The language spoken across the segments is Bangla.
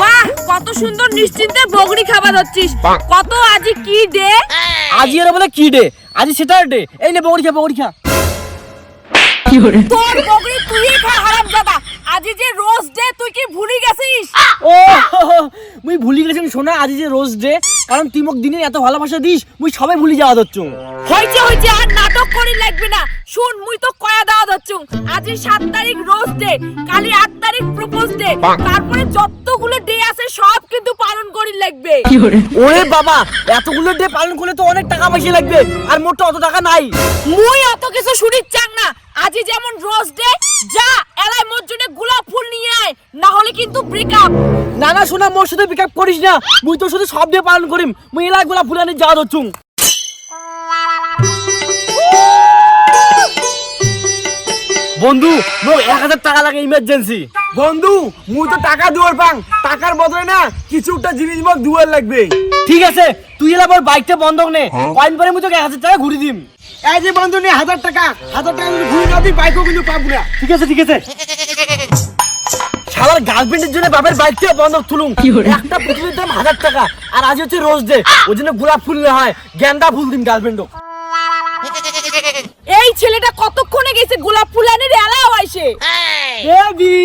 বাহ, কত সুন্দর নিশ্চিন্তে বগড়ি খাবার হচ্ছিস। কত আজি কি ডে? আজি এর বলে কি ডে? আজি স্যাটারডে। এই নে বগড়ি খা, বগড়ি খা। তোর বগড়ি তুই খা হারামজাদা। আজি যে রোজ ডে, তুই কি ভুলি গেছিস? ও মুই ভুলি গেছিস শোনা, আজি যে রোজ ডে, কারণ তুই মোক দিনে এত ভালোবাসা দিস, মুই সবাই ভুলি যাওয়া দচ্ছু। হইছে আর নাটক করি লাগবে না। শুন, মুই তো কয়া দাও দচ্ছু। আজি 7 তারিখ রোজ ডে, কালি 8 তারিখ প্রপোজ ডে, তারপরে যতগুলো ডে আছে সব কিন্তু পালন করি লাগবে। ওরে বাবা, এতগুলো ডে পালন করলে তো অনেক টাকা পয়সা লাগবে, আর মোট অত টাকা নাই। মুই অত কিছু শুনির চাং না। আজি যেমন রোজ ডে, যা এলাই মোর জন্য গোলাপ ফুল নিয়ে আয়, না হলে কিন্তু ব্রেকআপ। না না শোনা, মোর সাথে পিকআপ করিস না। মুই তোর সাথে সব ডে পালন করিম। মুই এলাই গোলাপ ফুল আনি যাওয়া দচ্ছু। বন্ধু, মোক 1000 টাকা লাগে ইমার্জেন্সি। বন্ধু মুই তো টাকা দুয়ার পাং, টাকার বদলে না কিছুটা জিনিস মোক দুয়ার লাগবে। ঠিক আছে, তুই এলা মোর বাইকটা বন্ধক নে, কয়েন পরে মুই তোকে 1000 টাকা ঘুরি দিম। এই যে বন্ধু নে 1000 টাকা, 1000 টাকা যদি ঘুরে না দিই বাইকও কিন্তু পাবো না। ঠিক আছে ঠিক আছে। শালার গার্লফ্রেন্ডের জন্য বাপের বাইকটা বন্ধক তুলুম। একটা পুতুলের দাম 1000 টাকা, আর আজ হচ্ছে রোজ ডে, ওই জন্য গোলাপ ফুল না হয় গেন্দা ফুল দিম গার্লফ্রেন্ডও। এই ছেলেটা কতক্ষণে গেছে গোলাপ ফুল আনে রে, এলাও আইছে। Baby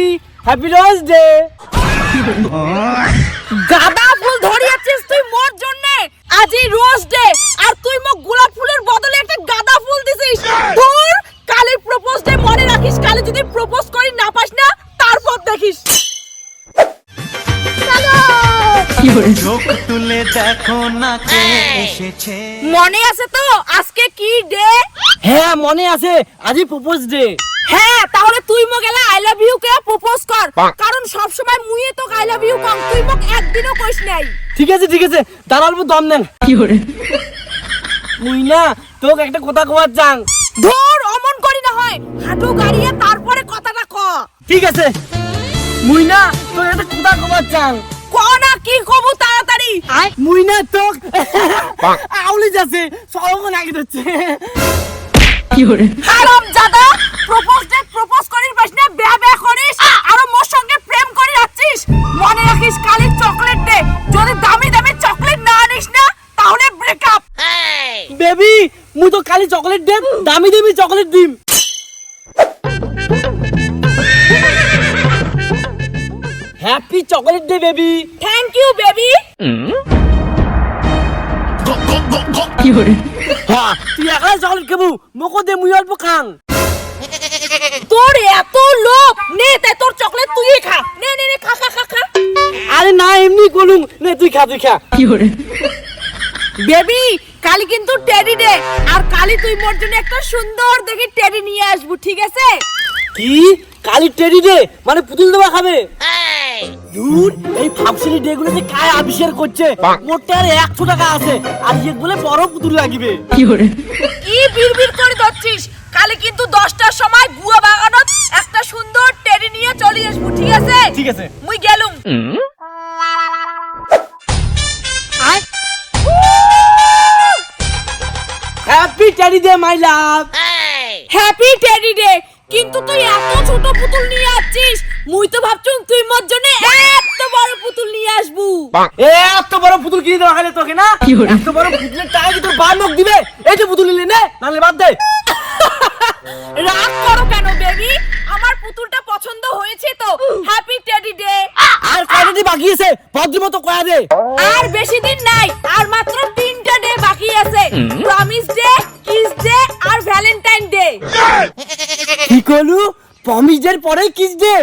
happy rose day. গাঁদা ফুল ধরিয়েছিস তুই মোর জন্য। আজি রোজ ডে, আর তুই মোক গোলাপ ফুলের বদলে একটা গাঁদা ফুল দিছিস। তোর কালি প্রপোজ ডে মনে রাখিস, কালি যদি প্রপোজ করি না পাস না, তারপর দেখিস। চোখ তুলে দেখো না কে এসেছে। মনে আছে তো আজকে কি ডে? হ্যাঁ মনে আছে, আজই প্রপোজ ডে। হ্যাঁ, তাহলে তুই মোক এলা আই লাভ ইউ কে প্রপোজ কর, কারণ সব সময় মুইয়ে তো আই লাভ ইউ কম, তুই মোক একদিনও কইস নাই। ঠিক আছে ঠিক আছে, দাঁড়ালবো দম নেন। মুই না তোকে একটা কথা কওয়ার চাং। ধর অমন করি না হয়, হাঁটু গাড়িয়ে তারপরে কথাটা ক। ঠিক আছে, মুই না তোকে একটা কথা কওয়ার চাং। ক না, কি কবু তাড়াতাড়ি। মুই না তোক আউলি যাচ্ছে, সবক্ষণ আগে যাচ্ছে। হারামজাদা, প্রপোজ করিস পাস না, বেয়া করিস, আর মোর সঙ্গে প্রেম করে যাচ্ছিস। মনে রাখিস কালি চকলেট দে, যদি দামি দামি চকলেট না আনিস না তাহলে ব্রেকআপ। বেবি মুই তো খালি চকলেট দেব, দামি দামি চকলেট দিম। Happy chocolate day baby. Thank you baby. হ্যাঁ তুই একলা চকলেট খাবো, মোকো দে মুই অল্প খাং। তোর এত লোভ, নে তাই তোর চকলেট তুই খা। নে নে নে, খা খা খা খা। আরে না এমনি কলুম, নে তুই খা তুই খা। বেবি কালি কিন্তু টেডি ডে, আর কালি তুই মোর জন্য একটা সুন্দর দেখে টেডি নিয়ে আসবো, ঠিক আছে? কি কালি টেডি ডে মানে পুতুল দেওয়া খাবে? দুর, এই ফাপসিলি ডে গুলোতে কায় আবিষ্কার করছে। মোটে আর 100 টাকা আছে, আর ইয়ে বলে বড় পুতুল লাগিবে। কি বিড়বিড় করে যাচ্ছিস? কালি কিন্তু 10টার সময় গুয়া বাগানত একটা সুন্দর টেডি নিয়ে চলে আসবো, ঠিক আছে? ঠিক আছে। মুই গেলুম। Happy teddy day my love. Happy teddy day. কিন্তু তুই এত ছোট পুতুল নিয়ে আসছিস, মুই তো ভাবছুম তুই মোর জন্য এত বড় পুতুল নিয়ে আসবু। এত বড় পুতুল কিনে দেওয়া খালে তোকে না? এত বড় পুতুলের টাকা কি তোর বান্ধব দিবে? এই যে পুতুল নিলে নে, নাহলে বাদ দে। রাগ করো কেন বেবি? আমার পুতুলটা পছন্দ হয়েছে তো। Happy teddy day. আর কয়টা দিন বাকি আছে? ভদ্রমতো কয়া দে। আর বেশি দিন নাই, আর মাত্র 3টা ডে বাকি আছে। প্রমিস ডে, কিস ডে আর ভ্যালেন্টাইন ডে। কি কইলু? প্রমিস ডে পরে কিস ডে?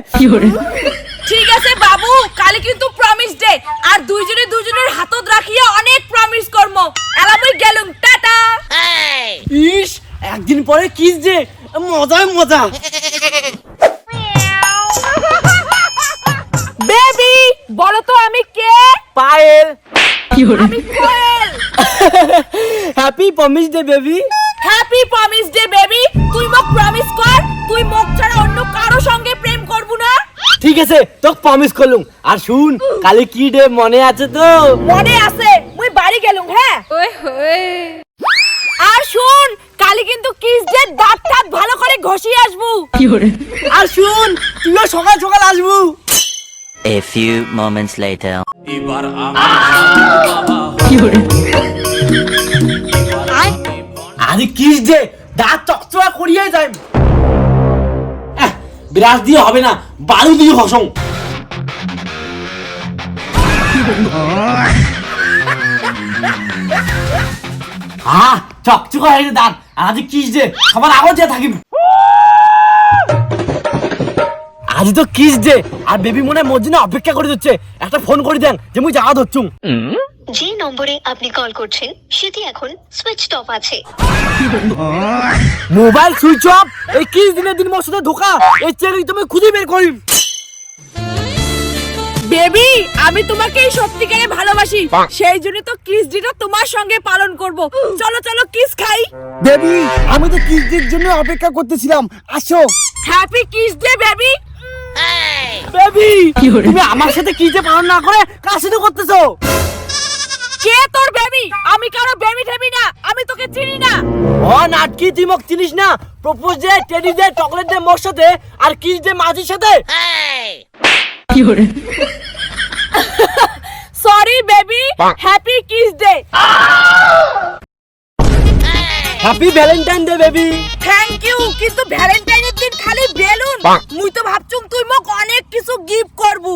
ঠিক আছে বাবু, কালি কিন্তু প্রমিস ডে, আর দুইজনের হাতত রাখিয়া অনেক প্রমিস করমু। এলা মুই গেলুম, টাটা। ইস, একদিন পরে কিস ডে, মজাই মজা। বেবি বলো তো আমি কে? পায়েল। আমি Koel. Happy promise day baby. Happy promise day baby. তুই মোক প্রমিস কর, তুই মোক ছাড়া অন্য কারো সঙ্গে প্রেম করবো না। ঠিক আছে, তোকে প্রমিস করলুম। আর শুন, কালি কি ডে মনে আছে তো? মনে আছে, মুই বাড়ি গেলুম। হ্যাঁ আর শুন, কালি কিন্তু কিস ডে, দাঁত টাত ভালো করে ঘষিয়ে আসবো। আর শুন, তুইও সকাল সকাল আসবু। A few moments later. আরে কিস দে, দাঁত চকচকা করিয়ে যায়। বিরাজ দিয়ে হবে না, বালু দিয়ে হসং। চকচকা হয়ে গেছে দাঁত। আজ কিস দে, সবার আগত যে থাকিম। আজ তো কিস দে, আর বেবি মনে হয় মোর জন্য অপেক্ষা করে দিচ্ছে। একটা ফোন করে দেন যে মুই যাওয়া ধরছুম। যে নম্বরে আপনি কল করছেন সেটি এখন সুইচড অফ আছে। Mobile switch off? এই কিস দিনের দিন মোর সাথে ধোকা। এই চেরি তুমি খুঁজে বের করিম। বেবি, আমি তোমাকে সত্যিকারে ভালোবাসি, সেই জন্য তো কিস ডেটা তোমার সঙ্গে পালন করব। চলো চলো কিস খাই। বেবি, আমি তো কিস ডের জন্য অপেক্ষা করতেছিলাম, আসো। Happy kiss day baby. Baby, তুমি আমার সাথে কিসে পালন না করে কার সাথে করতেছো? কে তোর বেবি? আমি কারো বেবি ঠেবি না, আমি তোকে চিনি না। ও নাটকি, তুই মোক চিনিস না? প্রপোজ দে, টেডি দে, চকলেট দে মোর সাথে, আর কিস দে মাঝির সাথে। Sorry baby, happy kiss day. Happy valentine day baby. Thank you, কিন্তু ভ্যালেন্টাইনের দিন খালি বেলুন। মুই তো ভাবছুম তুই মোক অনেক কিছু গিফট করবু।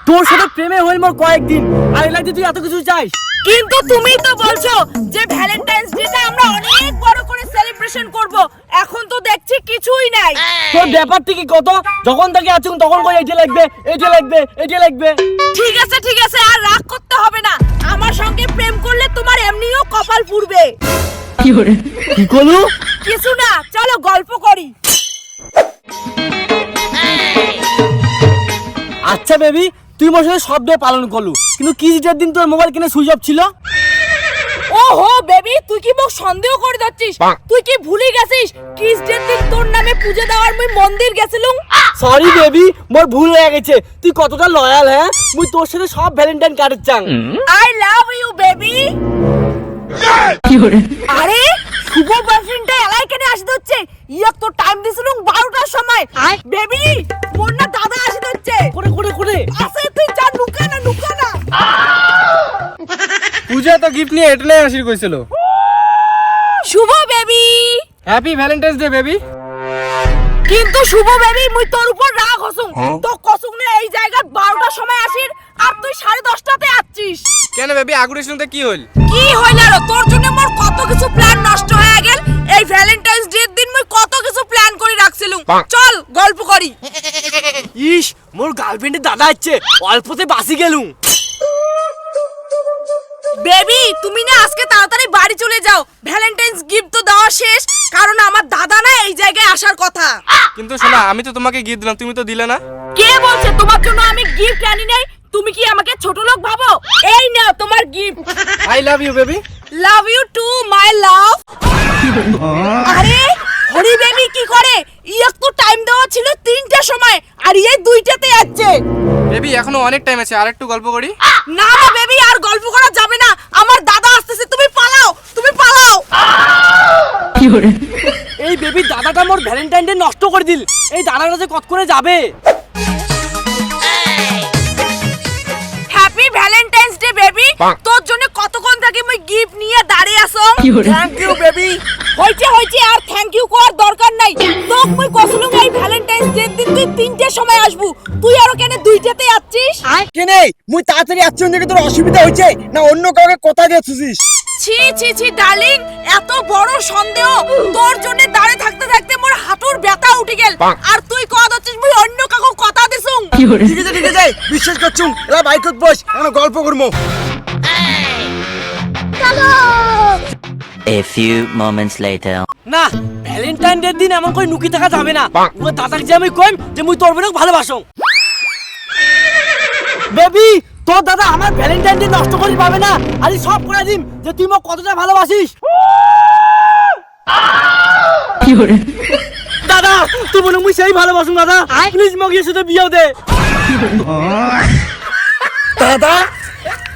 তোর সাথে প্রেমে হইল মোর কয়েকদিন, আর এই লাগছে তুই এত কিছু চাইস। কিন্তু তুমি তো বলছো যে ভ্যালেন্টাইন্স ডেটা আমরা অনেক বড় করে সেলিব্রেশন করব। এখন তো দেখছি কিছুই নাই। তোর ব্যাপারটা কি কত? যখন থেকে আছুন তখন কই এইটা লাগবে, এইটা লাগবে, এইটা লাগবে। ঠিক আছে, আর রাগ করতে হবে না। আমার সঙ্গে প্রেম করলে তোমার এমনিও কপাল পুড়বে। কি করলু? কিছু না, চলো গল্প করি। আচ্ছা বেবি, তুই মোর সাথে সব ডে পালন করলু, কিন্তু কিস ডের দিন তোর মোবাইল কিনে সুইচ অফ ছিল। ওহো বেবি, তুই কি মোক সন্দেহ করে যাচ্ছিস? তুই কি ভুলে গেছিস কিস ডের দিন তোর নামে পূজা দেওয়ার মুই মন্দির গেছিলুম? সরি বেবি, মোর ভুল হয়ে গেছে। তুই কতটা লয়াল, হ্যাঁ? মুই তোর সাথে সব ভ্যালেন্টাইন কাটের চাং। I love you baby. আরে শুভ বয়ফ্রেন্ডটা এলাই কেন আসতে হচ্ছে? ইয়া তো টাইম দিছিলুম 12টার সময়। বেবি, মোর না দাদা আসতে হচ্ছে। করে করে করে আসে, তুই যা, নুকা না। পূজা তো গিফট নিয়ে এটাই আসির কইছিল। Shubho baby. Happy valentine's day baby. কিন্তু শুভ বেবি, মুই তোর উপর রাগ হসুম। তো কসুম না এই জায়গা 12টার সময় আসির, আর তুই 10:30টাতে আসছিস। কেন বেবি, আগুনের শুনতে কি হইল? কি হইল আর তোর জন্য মোর কত কিছু প্ল্যান নষ্ট হয়ে গেল। এই ভ্যালেন্টাইন্স ডে দিন মুই কত কিছু প্ল্যান করে রাখছিলুম। চল গল্প করি। ইস, মোর গার্লফ্রেন্ডের দাদা আছে, অল্পতে বাসি গেলুম। বেবি, তুমি না আজকে তাড়াতাড়ি বাড়ি চলে যাও। ভ্যালেন্টাইন্স গিফট তো দেওয়া শেষ, কারণ আমার দাদা না এই জায়গায় আসার কথা। কিন্তু শোনা, আমি তো তোমাকে গিফট দিলাম, তুমি তো দিলে না। কে বলছে তোমার জন্য আমি গিফট আনি নাই? তুমি কি আমাকে ছোট লোক ভাবো? এই নাও তোমার gift. I love you baby. Love you too my love. আরে হরি বেবি কি করে? ইয়া তো টাইম দেওয়া ছিল 3টার সময়, আর এই 2টাতে যাচ্ছে। বেবি, এখনো অনেক টাইম আছে, আর একটু গল্প করি। না বেবি, আর গল্প করা যাবে না। আমার দাদা আসতেছে, তুমি পালাও। এই বেবি, দাদাটা মোর ভ্যালেন্টাইন ডে নষ্ট করে দিল। এই দাদাটা যে কত করে যাবে। Happy valentine's day baby. তোর জন্য কতক্ষণ থেকে মই গিফট নিয়ে দাঁড়িয়ে আছো। Thank you baby. হইছে, আর থ্যাংক ইউ করার দরকার নাই। তোক মই কসলুম এই ভ্যালেন্টাইন্স ডে দিন তুই 3টার সময় আসবু, তুই আরো কেন 2টাতে যাচ্ছিস? কেনে মুই তাড়াতাড়ি আসছি, দেখে তোর অসুবিধা হইছে না অন্য কাউকে কথা দিয়েছিস? ছি ডার্লিং, এত বড় সন্দেহ। তোর জন্য দাঁড়িয়ে থাকতে থাকতে মোর হাঁটুর ব্যথা উঠে গেল, আর তুই কত দিচ্ছিস মুই অন্য কাউকে কথা দিছুম। ঠিক আছে, বিশ্বাস করছুম। এলা বাইকত বস, আমরা গল্প করবো। A few moments later. না, ভ্যালেন্টাইন ডে দিন এমন করে নুকি থাকা যাবে না। ও দাদাকে যে আমি কইম যে মুই তোর বোনকে ভালোবাসো। বেবি, তোর দাদা আমার ভ্যালেন্টাইন ডে নষ্ট করি পাবে না। আরে সব করে দিম যে তুই মোক কতটা ভালোবাসিস। দাদা, তুই বলে মুই সেই ভালোবাসুম। দাদা প্লিজ মোক এর সাথে বিয়ে দে। দাদা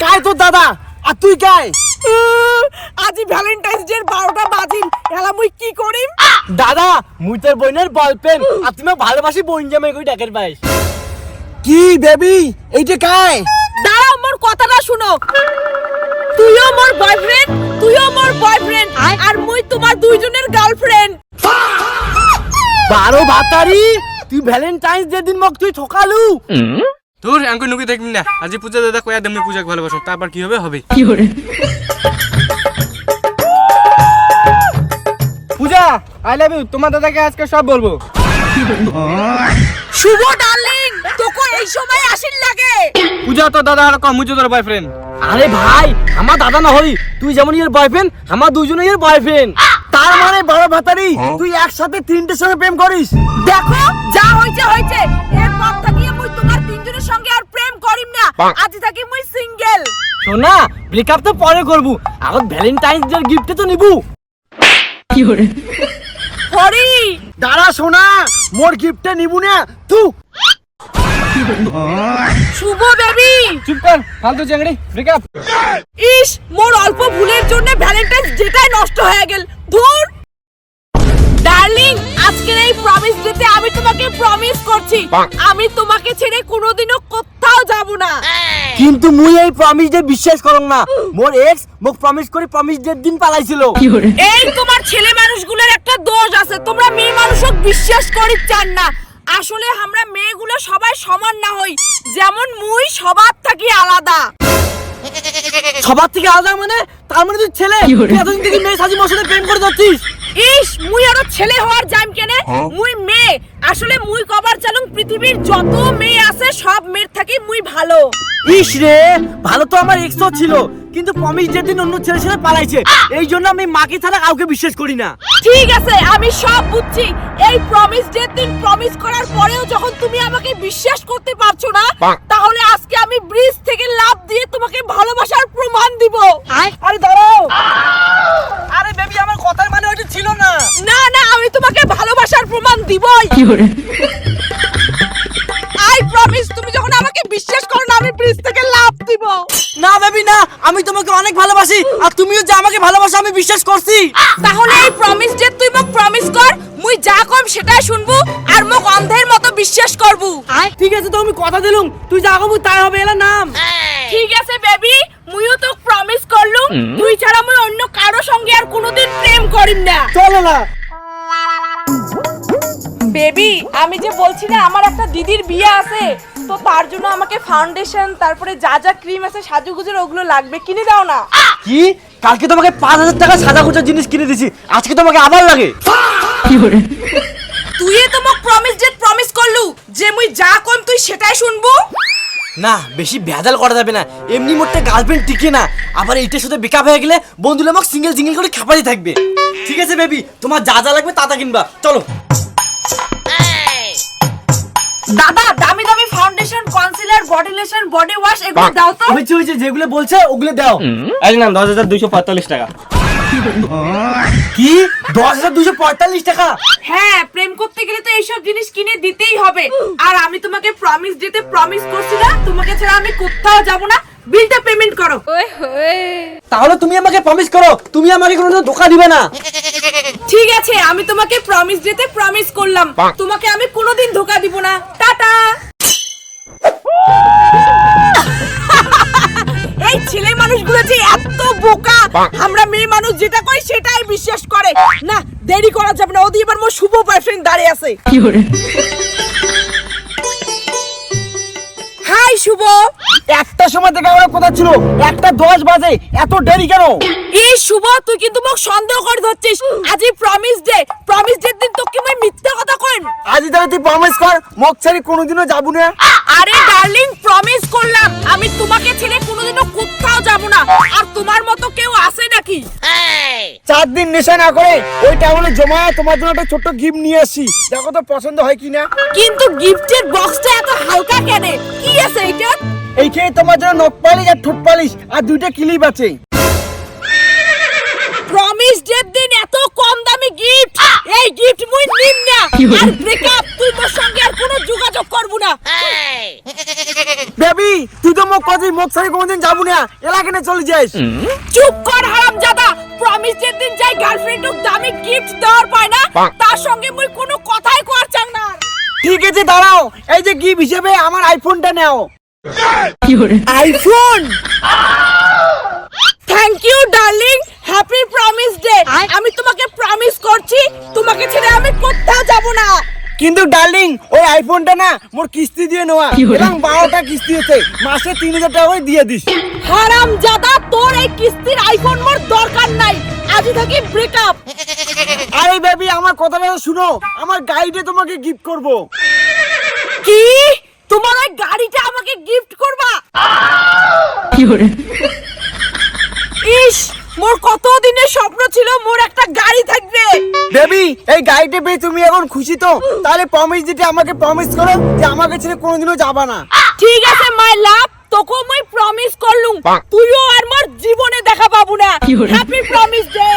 কাই তোর দাদা, আর তুই কাই? আজি ভ্যালেন্টাইন্স ডে 12টা বাজিল, এলা মুই কি করিম? দাদা, মুই তোর বোনের বলপেন, আর তুমি ভালোবাসি বোন জামাই কই ডাকের পাইস। কি বেবি এইটা কায়? দাঁড়াও মোর কথাটা শুনো। তুইও মোর বয়ফ্রেন্ড, তুইও মোর বয়ফ্রেন্ড, আর মুই তোমার দুইজনের গার্লফ্রেন্ড। 12 ভাতারি তুই ভ্যালেন্টাইন্স ডে দিন মোক তুই ঠকালু। তোর আঙ্কু নুকি দেখবি না, আজি পূজা দাদা কয়া দেমনি পূজাকে ভালোবাসো, তারপর কি হবে হবে। পূজা আই লাভ ইউ, তোমার দাদাকে আজকে সব বলবো। শুভ ডার্লিং, তোকে এই সময় আসিন লাগে। পূজা তো দাদা আর কম, মুজো তোর বয়ফ্রেন্ড। আরে ভাই আমার দাদা না হই, তুই যেমন এর বয়ফ্রেন্ড আমার দুজনের এর বয়ফ্রেন্ড। তার মানে 12 ভাতারি তুই একসাথে 3টের সঙ্গে প্রেম করিস? দেখো যা হইছে হইছে, এরপর থেকে মুই তোমার তিনজনের সঙ্গে আর প্রেম করিম না। আজ থেকে মুই সিঙ্গেল। শোনা ব্রেকআপ তো পরে করবো, এখন ভ্যালেন্টাইন্স ডে গিফট তো নিবু। হরি দাঁড়া শোনা, মোর গিফটটা নিবু না তুই। শুভ বেবি, চুপ কর ফালতু চেংড়ি, ব্রেকআপ। ইস মোর অল্প ভুলের জন্য ভ্যালেন্টাইন্স ডেটাই নষ্ট হয়ে গেল। ধুর। ডার্লিং, আজকের এই প্রমিস ডেতে আমি তোমাকে প্রমিস করছি আমি তোমাকে ছেড়ে কোনোদিনও কোথাও যাব না। কিন্তু মুই এই প্রমিস ডে বিশ্বাস করং না। মোর এক্স মোক প্রমিস করে প্রমিস ডে দিন পালাইছিল। এই তোমার ছেলে মানুষগুলোর একটা দোষ আছে, তোমরা মেয়ে মানুষক বিশ্বাস করি চান না। আসলে আমরা মেয়েগুলো সবাই সমান না হই, যেমন মুই সবার থাকি আলাদা। সবার থেকে আলাদা মানে? তার মানে তুই ছেলে? তুই এতদিন থেকে মেয়ে সাজি মোর সাথে প্রেম করে যাচ্ছিস? ইস মুই আরো ছেলে হওয়ার জাইম কেনে? মুই মেয়ে। আসলে মুই কবার চালুং পৃথিবীর যত মেয়ে আছে সব মেয়ের থাকি মুই ভালো। ইস রে, ভালো তো আমার এক্সও ছিল, কিন্তু প্রমিস ডে দিন অন্য ছেলের সাথে পালাইছে। এই জন্য আমি মাকে ছাড়া কাউকে বিশ্বাস করি না। ঠিক আছে আমি সব বুঝছি। এই প্রমিস ডে দিন প্রমিস করার পরেও যখন তুমি আমাকে বিশ্বাস করতে পারছো না, তাহলে আজকে আমি ব্রিজ থেকে লাফ দিয়ে তোমাকে ভালোবাসার প্রমাণ দিব। আরে দাঁড়াও, আরে বেবি আমার কথার মানে ওইটা ছিল না। না না, আমি তোমাকে ভালোবাসার প্রমাণ দিবই। আই প্রমিস, তুমি যখন আমাকে বিশ্বাস করো না, আমি ব্রিজ থেকে লাফ দিব। না বেবি না, আমি তোমাকে অনেক ভালোবাসি, আর তুমিও যে আমাকে ভালোবাসো আমি বিশ্বাস করছি। তাহলে এই প্রমিস ডে তুই মোক প্রমিস কর, মুই যা কম সেটাই শুনবু আর মোক অন্ধের মতো বিশ্বাস করবু। ঠিক আছে তো আমি কথা দিলুম, তুই যা কবু তাই হবে, এলা নাম। ঠিক আছে বেবি, মুইও তো প্রমিস করলুম তুই ছাড়া মুই অন্য কারো সঙ্গে আর কোনোদিন প্রেম করিম না। চলো না। বেবি, আমি যে বলছি না আমার একটা দিদির বিয়ে আছে, তো তার জন্য আমাকে ফাউন্ডেশন তারপরে যা যা ক্রিম আছে সাজুগুজুর ওগুলো লাগবে, কিনে দাও না। কি? কালকে তোমাকে 5000 টাকা সাদা গোছা জিনিস কিনে দিছি, আজকে তোমাকে আবার লাগে? তুই তো মোক প্রমিস ডেট প্রমিস করলু যে মুই যা কম তুই সেটাই শুনবো। না বেশি ভেজাল করা যাবে না, এমনি মোটে গার্লফ্রেন্ড টিকে না, আবার এইটার সাথে বেকআপ হয়ে গেলে বন্ধুরা আমাকে সিঙ্গেল সিঙ্গেল করে খাপাতে থাকবে। ঠিক আছে বেবি, তোমার যা যা লাগবে তা তা কিনবা, চলো। দাদা, দামি দামি foundation, concealer, body lotion, body wash এগুলো দাও তো। হয়েছে হয়েছে, যেগুলো বলছে ওগুলো দাও। এই নাম 10245 টাকা। কি 10245 টাকা? হ্যাঁ, প্রেম করতে গেলে তো এইসব জিনিস কিনে দিতেই হবে। আর আমি তোমাকে প্রমিস দিতে প্রমিস করছি না, তোমাকে ছাড়া আমি কোথাও যাব না। বিলটা পেমেন্ট করো। তাহলে তুমি আমাকে প্রমিস করো, তুমি আমাকে কোনো ধোকা দিবে না। ঠিক আছে, আমি তোমাকে প্রমিস দিতে প্রমিস করলাম, তোমাকে আমি কোনোদিন ধোকা দিব না। টাটা। এই ছেলে মানুষগুলো যে এত বোকা, আমরা মেয়ে মানুষ যেটা কই সেটাই বিশ্বাস করে না। দেরি করা যাবে না, ওদি এবার মোর শুভ বয়ফ্রেন্ড দাঁড়িয়ে আছে। হাই শুভ। একটা সময় থেকে আমরা কোথা ছিল, 1:10 বাজে, এত দেরি কেন? এই শুভ, তুই কিন্তু মোক সন্দেহ করে ধরছিস। আজই প্রমিস ডে, প্রমিস ডে দিন তোকে মই মিথ্যা কথা কইন। আজ তাহলে তুই প্রমিস কর, মোক ছেড়ে কোনোদিনও যাবো না। আরে ডার্লিং, প্রমিস করলাম আমি তোমাকে ছেড়ে কোনোদিনও কোথাও যাব না। আর তোমার মতো কেউ আছে নাকি? 4 দিন নেশা না করে ওই টাউনে জমা তোমার জন্য একটা ছোট্ট গিফট নিয়ে আসি, দেখো তো পছন্দ হয় কিনা। কিন্তু গিফটের বক্সটা এত হালকা কেন? কি আছে এটা? এইখানে তোমার জন্য নখ পালিশ আর ঠোঁট পালিশ আর 2টা ক্লিপ আছে। প্রমিস ডে দিন এত কম দামি গিফট, এই গিফট মুই নিম না। আর ব্রেকআপ, তুই মোর সঙ্গে আর কোনো যোগাযোগ করব না। বেবি তুই তো মোক কদি মোক ছেড়ে কোনোদিন যাবো না, এলাকানে চলে যাস। চুপ কর হারামজাদা। প্রমিস ডে দিন যাই গার্লফ্রেন্ডক দামি গিফট দেওয়ার পায় না, তার সঙ্গে মুই কোনো কথাই কর চাং না। ঠিক আছে দাঁড়াও, এই যে গিফট হিসেবে আমার আইফোনটা নাও। IPhone, thank you darling, happy promise day. আমি তোমাকে প্রমিস করছি তোমাকে ছেড়ে আমি কোথাও যাব না। কিন্তু ডার্লিং, ওই আইফোনটা না মোর কিস্তি দিয়ে নেওয়া, এবং 12টা কিস্তি আছে, মাসে 3000 টাকা করে দিয়ে দিস। হারামজাদা, তোর এই কিস্তির আইফোন মোর দরকার নাই, আজই থাকি ব্রেকআপ। আরে বেবি, আমার কথাটা শুনো, আমার গাড়িটা তোমাকে গিফট করব। কি, তোমার ওই গাড়িটা আমাকে গিফট করবা? ইস, মোর কত দিনের স্বপ্ন ছিল মোর একটা গাড়ি থাকবে। বেবি, এই গাড়িটা পেয়ে তুমি এখন খুশি তো? তাহলে প্রমিস দিতে আমাকে প্রমিস করো যে আমাকে ছেড়ে কোনোদিনও যাবা না। ঠিক আছে মাই লাভ, তোকে মই প্রমিস করলুম তুইও আর মোর জীবনে দেখা পাবো না। Happy promise day.